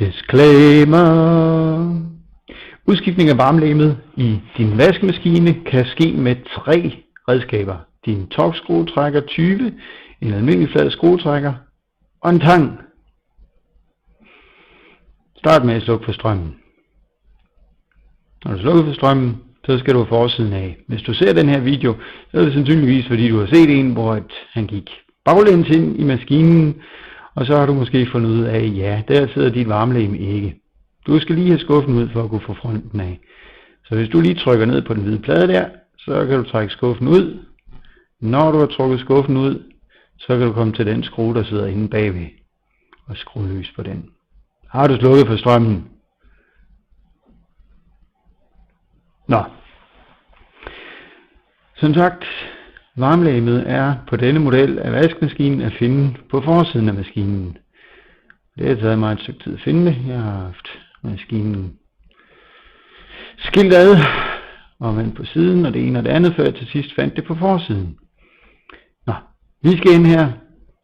Disclaimer. Udskiftning af varmelegemet i din vaskemaskine kan ske med 3 redskaber. Din torx-skruetrækker 20, en almindelig flad skruetrækker og en tang. Start med at slukke for strømmen. Når du slukker for strømmen, så skal du forsiden af. Hvis du ser den her video, så er det sandsynligvis fordi du har set en, hvor han gik baglæns ind i maskinen, og så har du måske fundet ud af, ja, der sidder dit varmelegeme ikke. Du skal lige have skuffen ud for at kunne få fronten af. Så hvis du lige trykker ned på den hvide plade der, så kan du trække skuffen ud. Når du har trukket skuffen ud, så kan du komme til den skrue, der sidder inde bagved, og skrue løs på den. Har du slukket for strømmen? Nå. Som sagt, varmelegemet er på denne model af vaskemaskinen at finde på forsiden af maskinen. Det har taget mig et stykke tid at finde det. Jeg har haft maskinen skilt ad og vendt på siden, og det ene og det andet, før jeg til sidst fandt det på forsiden. Nå, vi skal ind her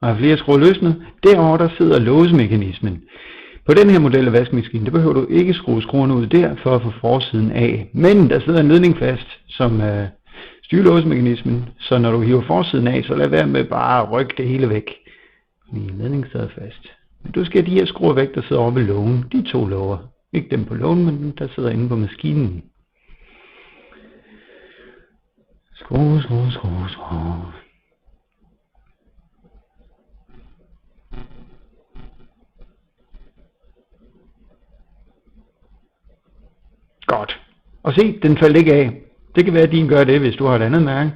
og have flere skruer løsnet. Derovre der sidder låsemekanismen. På den her model af vaskemaskinen, der behøver du ikke skrue skruerne ud der for at få forsiden af. Men der sidder en ledning fast, som styrer låsemekanismen, så når du hiver forsiden af, så lad være med bare at rykke det hele væk. Fordi ledningen sidder fast. Men du skal have de her skruer væk, der sidder oppe i lågen. De 2 låger. Ikke dem på lågen, men der sidder inde på maskinen. Skrue. Godt. Og se, den faldt ikke af. Det kan være, at din gør det, hvis du har et andet mærke.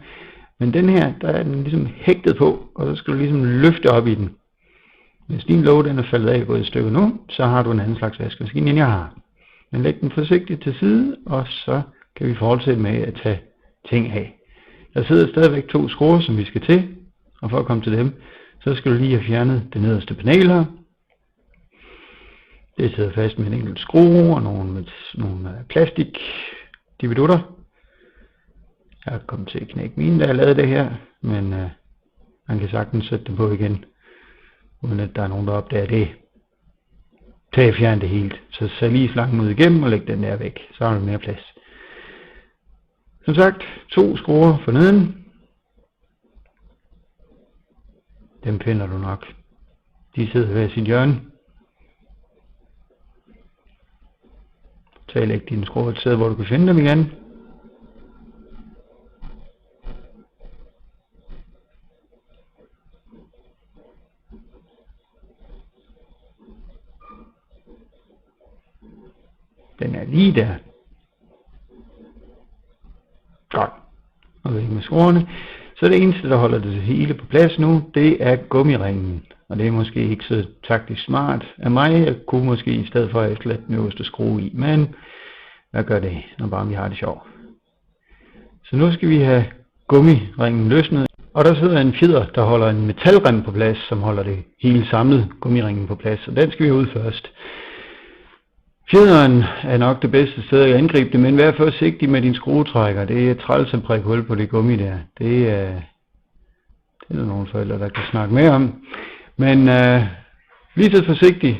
Men den her, der er den ligesom hægtet på, og så skal du ligesom løfte op i den. Hvis din låge den er faldet af og gået et stykke nu, så har du en anden slags vaskemaskine, end jeg har. Men læg den forsigtigt til side, og så kan vi fortsætte med at tage ting af. Der sidder stadigvæk 2 skruer, som vi skal til, og for at komme til dem, så skal du lige have fjernet det nederste panel her. Det sidder fast med en enkelt skrue og nogle plastikdividutter. Jeg er kommet til at knække mine, da jeg lavede det her, men man kan sagtens sætte dem på igen, uden at der er nogen, der opdager det. Tag og fjern det helt, så sæt lige slangen ud igennem og læg den der væk, så har du mere plads. Som sagt, 2 skruer for neden. Dem finder du nok. De sidder hver sit hjørne. Tag og læg dine skruer et sted, hvor du kan finde dem igen. Den er lige der. Godt. Og væk med skruerne. Så det eneste, der holder det hele på plads nu, det er gummiringen. Og det er måske ikke så taktisk smart af mig. Jeg kunne måske i stedet for at efterlade den øverste skrue i. Men hvad gør det, når bare vi har det sjovt? Så nu skal vi have gummiringen løsnet. Og der sidder en fjeder, der holder en metalrem på plads, som holder det hele samlet gummiringen på plads. Og den skal vi have ud først. Fjederen er nok det bedste sted at angribe det, men vær forsigtig med din skruetrækker. Det er træls at prikke hul på det gummi der. Det er der nogle forældre, der kan snakke mere om. Men lige så forsigtigt.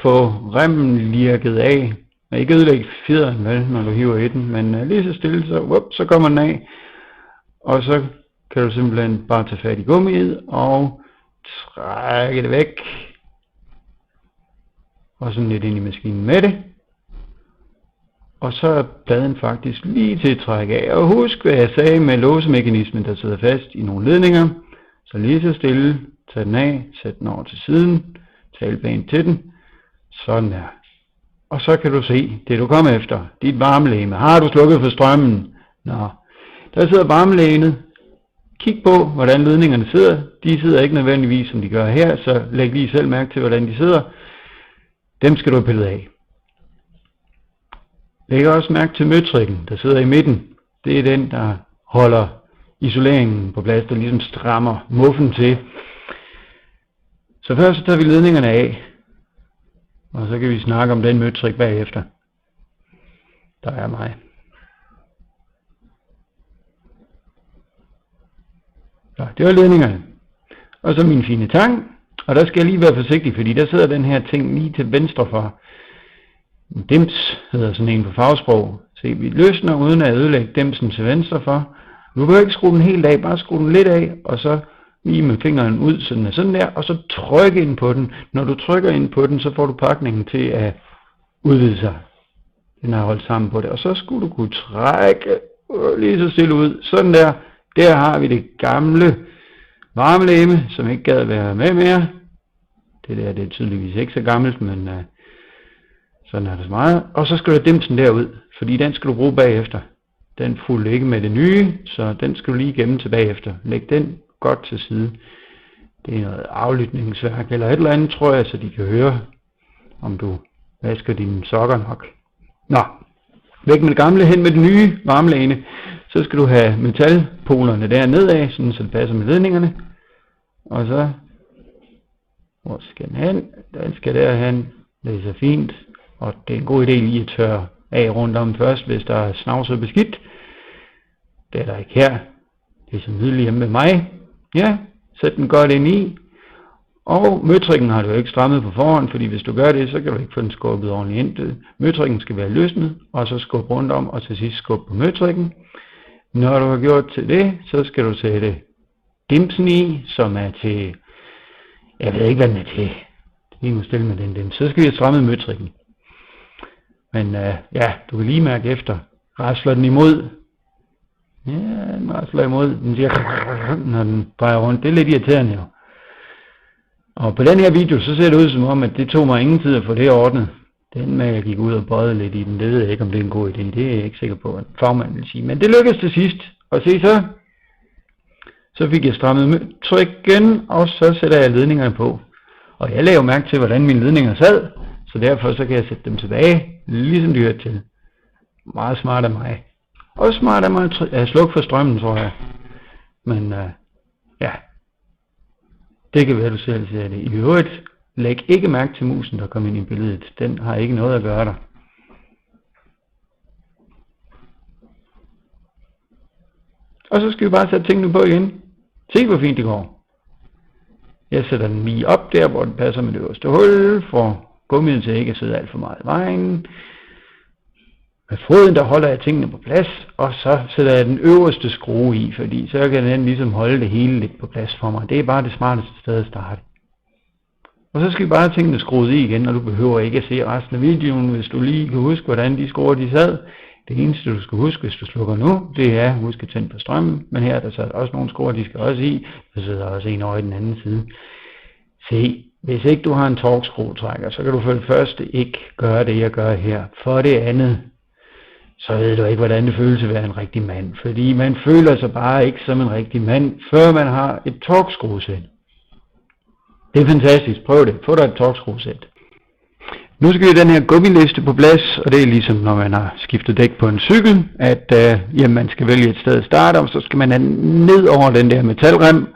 Få remmen lirket af. Ikke ødelægge fjederen, vel, når du hiver i den, men lige så stille, så kommer den af. Og så kan du simpelthen bare tage fat i gummiet og trække det væk. Og sådan lidt ind i maskinen med det. Og så er pladen faktisk lige til at trække af. Og husk, hvad jeg sagde med låsemekanismen, der sidder fast i nogle ledninger. Så lige så stille, tag den af, sæt den over til siden, tal pænt til den. Sådan der. Og så kan du se det, du kommer efter. Dit varmelegeme. Har du slukket for strømmen? Nå. Der sidder varmelegemet. Kig på, hvordan ledningerne sidder. De sidder ikke nødvendigvis, som de gør her, så læg lige selv mærke til, hvordan de sidder. Dem skal du have pillet af. Læg også mærke til møtrikken, der sidder i midten. Det er den, der holder isoleringen på plads, der ligesom strammer muffen til. Så først så tager vi ledningerne af, og så kan vi snakke om den møtrik bagefter. Der er mig. Så det var ledningerne. Og så min fine tang. Og der skal jeg lige være forsigtig, fordi der sidder den her ting lige til venstre for. Dims hedder sådan en på fagsprog. Se, vi løsner uden at ødelægge dimsen til venstre for. Du behøver ikke skrue den helt af, bare skrue den lidt af, og så lige med fingeren ud, så den er sådan der, og så tryk ind på den. Når du trykker ind på den, så får du pakningen til at udvide sig. Den har holdt sammen på det, og så skulle du kunne trække lige så stille ud. Sådan der, der har vi det gamle varmelegeme, som ikke gad være med mere. Det der, det er tydeligvis ikke så gammelt, men sådan er det så meget. Og så skal du dimsen derud, fordi den skal du bruge bagefter. Den fulgte ikke med det nye, så den skal du lige gemme til bagefter. Læg den godt til side. Det er noget aflytningsværk eller et eller andet, tror jeg, så de kan høre, om du vasker dine sokker nok. Nå, væk med det gamle, hen med det nye varmelægene. Så skal du have metalpolerne der nedad, sådan så det passer med ledningerne. Og så, hvor skal den hen? Den skal derhen. Det er så fint. Og det er en god idé lige at tørre af rundt om først, hvis der er snavset beskidt. Det er der ikke her. Det er som hidligt hjemme med mig. Ja, sæt den godt ind i. Og møtrikken har du jo ikke strammet på forhånd, fordi hvis du gør det, så kan du ikke få den skubbet ordentligt ind. Møtrikken skal være løsnet, og så skubbe rundt om, og til sidst skubbe på møtrikken. Når du har gjort til det, så skal du sætte dimsen i, som er til, jeg ved ikke hvad den er til. Lige nu stille med den dims. Så skal vi have strammet møtrikken. Men ja, du kan lige mærke efter. Rasler den imod. Ja, den rasler imod. Den siger, når den drejer rundt. Det er lidt irriterende jo. Og på den her video, så ser det ud som om, at det tog mig ingen tid at få det ordnet. Den med, at jeg gik ud og bøjede lidt i den, det ved jeg ikke, om det er en god idé. Det er jeg ikke sikker på, at fagmanden vil sige. Men det lykkedes til sidst. Og se så fik jeg strammet møtrikken, og så sætter jeg ledningerne på. Og jeg lagde jo mærke til, hvordan mine ledninger sad. Så derfor så kan jeg sætte dem tilbage, ligesom de hørte til. Meget smart af mig. Og smart af mig at slukke for strømmen, tror jeg. Men ja, det kan være, du selv ser det. I øvrigt, læg ikke mærke til musen, der kommer ind i billedet. Den har ikke noget at gøre der. Og så skal vi bare sætte tingene på igen. Se, hvor fint det går. Jeg sætter den lige op der, hvor den passer med det øverste hul, for gummiet til ikke at sidde alt for meget i vejen. Med foden der holder jeg tingene på plads, og så sætter jeg den øverste skrue i, fordi så kan den ligesom holde det hele lidt på plads for mig. Det er bare det smarteste sted at starte. Og så skal vi bare have tingene skruet i igen, og du behøver ikke at se resten af videoen, hvis du lige kan huske, hvordan de skruer de sad. Det eneste du skal huske, hvis du slukker nu, det er at huske at tænde på strømmen. Men her der så også nogle skruer, de skal også i. Der sidder også en over i den anden side. Se, hvis ikke du har en torkskruetrækker, så kan du for det første ikke gøre det, jeg gør her. For det andet, så ved du ikke, hvordan det føles at være en rigtig mand. Fordi man føler sig bare ikke som en rigtig mand, før man har et torkskruesæt. Det er fantastisk. Prøv det. Få dig et torkskruesæt. Nu skal vi have den her gummiliste på plads, og det er ligesom når man har skiftet dæk på en cykel, at jamen, man skal vælge et sted at starte, og så skal man have ned over den der metalrem,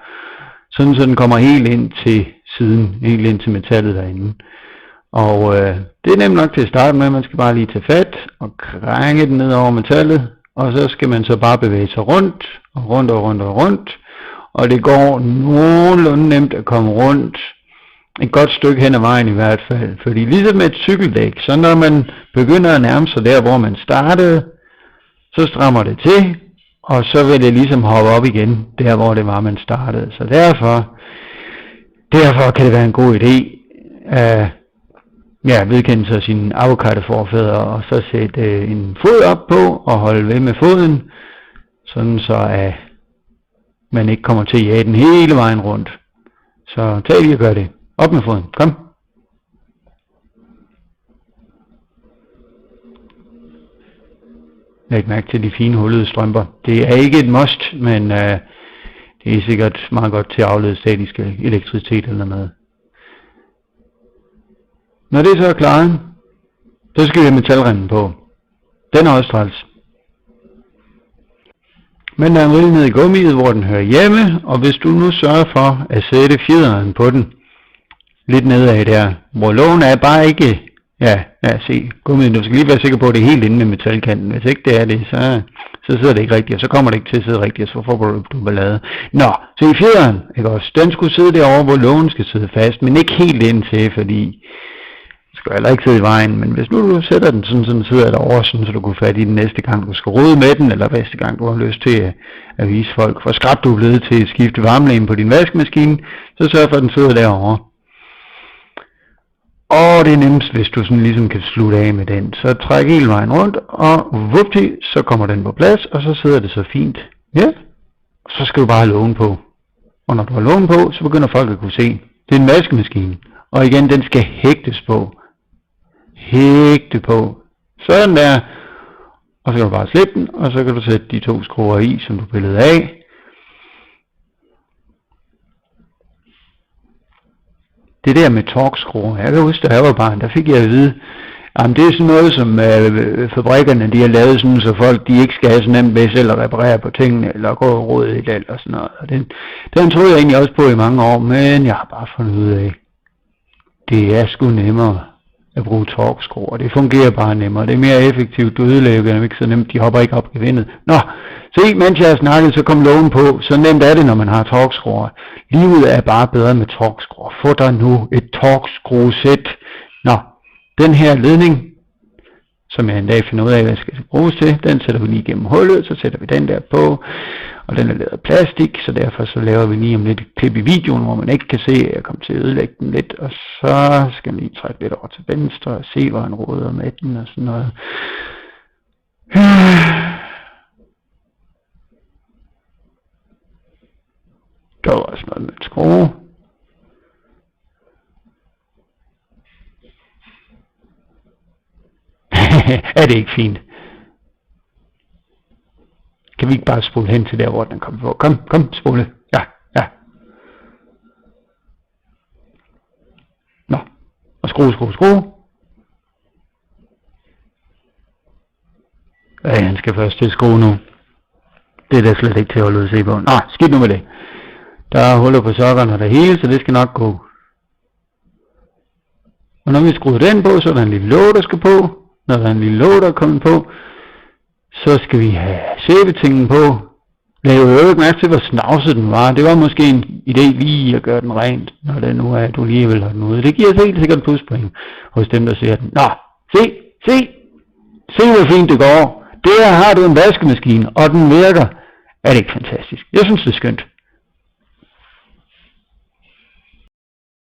sådan så den kommer helt ind til siden, helt ind til metallet derinde. Og det er nemt nok til at starte med, man skal bare lige tage fat og krænge den ned over metallet, og så skal man så bare bevæge sig rundt, og rundt og rundt og rundt, og det går nogenlunde nemt at komme rundt, et godt stykke hen ad vejen i hvert fald, fordi ligesom med et cykeldæk, så når man begynder at nærme sig der, hvor man startede, så strammer det til, og så vil det ligesom hoppe op igen, der hvor det var, man startede. Så derfor kan det være en god idé at vedkende sig sine avokado-forfædre, og så sætte en fod op på, og holde ved med foden, sådan så at man ikke kommer til at jage den hele vejen rundt. Så tag lige og gør det. Op med foden. Kom. Læg mærke til de fine hullede strømper. Det er ikke et must, men det er sikkert meget godt til at aflede statisk elektricitet eller noget. Når det så er klaret, så skal vi have metalremmen på. Den er også træls. Men der er en rille ned i gummiet, hvor den hører hjemme, og hvis du nu sørger for at sætte fjederen på den, lidt nedad der, hvor lågen er bare ikke, se, gummiet, du skal lige være sikker på, at det er helt inde med metalkanten. Hvis ikke det er det, så sidder det ikke rigtigt, og så kommer det ikke til at sidde rigtigt, og så får du ballade. Nå, så i fjederen, ikke også, den skulle sidde derovre, hvor lågen skal sidde fast, men ikke helt indtil, fordi den skal heller ikke sidde i vejen, men hvis nu du sætter den sådan, den sidder derovre, sådan, så du kunne fat i den næste gang, du skal rode med den, eller næste gang, du har lyst til at vise folk, hvor skrab du er blevet til at skifte varmelægen på din vaskemaskine, så sørg for, at den sidder derovre. Og det er nemmest, hvis du sådan ligesom kan slutte af med den. Så træk hele vejen rundt, og vupti, så kommer den på plads, og så sidder det så fint. Ja, og så skal du bare have lågen på. Og når du har lågen på, så begynder folk at kunne se. Det er en vaskemaskine. Og igen, den skal hægtes på. Hægte på. Sådan der. Og så kan du bare slippe den, og så kan du sætte de 2 skruer i, som du pillede af. Det der med torkskruer, jeg kan huske, da jeg var barn, der fik jeg at vide, jamen det er sådan noget, som fabrikkerne de har lavet sådan, så folk de ikke skal have så nemt ved selv at reparere på tingene, eller gå og rode i det, eller sådan noget. Og den troede jeg egentlig også på i mange år, men jeg har bare fundet ud af, det er sgu nemmere at bruge torkskruer. Det fungerer bare nemmere, det er mere effektivt, du ødelægger dem ikke så nemt, de hopper ikke op i vindet. Nå, se, mens jeg har snakket, så kom lågen på, så nemt er det, når man har torkskruer. Livet er bare bedre med torkskruer. Få dig nu et torkskruesæt. Nå, den her ledning, som jeg en dag finder ud af, hvad jeg skal bruges til, den sætter vi lige igennem hullet, så sætter vi den der på, og den er lavet af plastik, så derfor så laver vi lige om lidt et klip i videoen, hvor man ikke kan se, at jeg kommer til at ødelægge den lidt, og så skal man lige trække lidt over til venstre, og se, hvor han råder med den, og sådan noget. Der var også noget med en skrue. Er det ikke fint? Kan vi ikke bare spole hen til der, hvor den kommer på? Kom, spole. Ja. Nå, og skrue. Ja, han skal først til skrue nu. Det er da slet ikke til at holde ud at se på. Nå, skidt nu med det. Der er huller på sokkerne og det hele, så det skal nok gå. Og når vi skruer den på, så er der en lille låg, der skal på. Når der er en lille låg, der er kommet på, så skal vi have sæbetingen på. Lad jo ikke mærke til, hvor snavset den var. Det var måske en idé lige at gøre den rent, når det nu er, at du lige vil have den ude. Det giver helt sikkert pluspoint hos dem, der ser den. Nå, se hvor fint det går. Der har du en vaskemaskine, og den virker. Er det ikke fantastisk? Jeg synes, det er skønt.